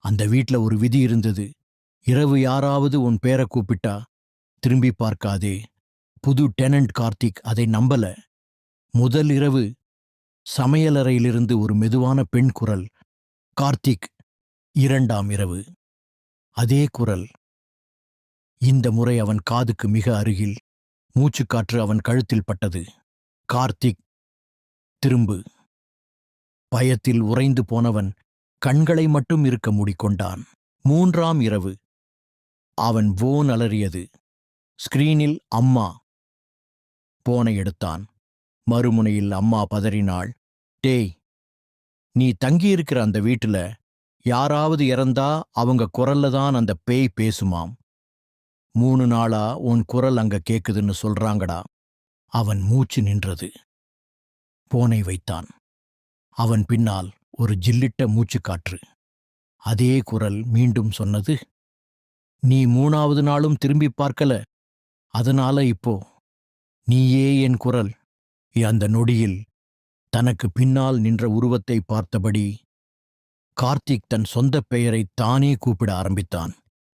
அந்த வீட்ல ஒரு விதி இருந்தது. இரவு யாராவது உன் பேரை கூப்பிட்டா திரும்பி பார்க்காதே. புது டெனன்ட் கார்த்திக் அதை நம்பல. முதல் இரவு சமையலறையிலிருந்து ஒரு மெதுவான பெண் குரல், கார்த்திக். இரண்டாம் இரவு அதே குரல். இந்த முறை அவன் காதுக்கு மிக அருகில். மூச்சுக்காற்று அவன் கழுத்தில் பட்டது. கார்த்திக், திரும்பு. பயத்தில் உறைந்து போனவன் கண்களை மட்டும் இருக்க மூடிக்கொண்டான். மூன்றாம் இரவு. அவன் போன் அலறியது. ஸ்கிரீனில் அம்மா. போனை எடுத்தான். மறுமுனையில் அம்மா பதறினாள். டேய், நீ தங்கியிருக்கிற அந்த வீட்டுல யாராவது இறந்தா அவங்க குரல்ல தான் அந்த பேய் பேசுமாம். 3 நாளா உன் குரல் அங்க கேக்குதுன்னு சொல்றாங்கடா. அவன் மூச்சு நின்றது. போனை வைத்தான். அவன் பின்னால் ஒரு ஜில்லிட்ட மூச்சுக்காற்று. அதே குரல் மீண்டும் சொன்னது, நீ 3வது நாளும் திரும்பி பார்க்கல, அதனால இப்போ நீயே என் குரல். அந்த நொடியில் தனக்கு பின்னால் நின்ற உருவத்தை பார்த்தபடி கார்த்திக் தன் சொந்த பெயரை தானே கூப்பிட ஆரம்பித்தான்.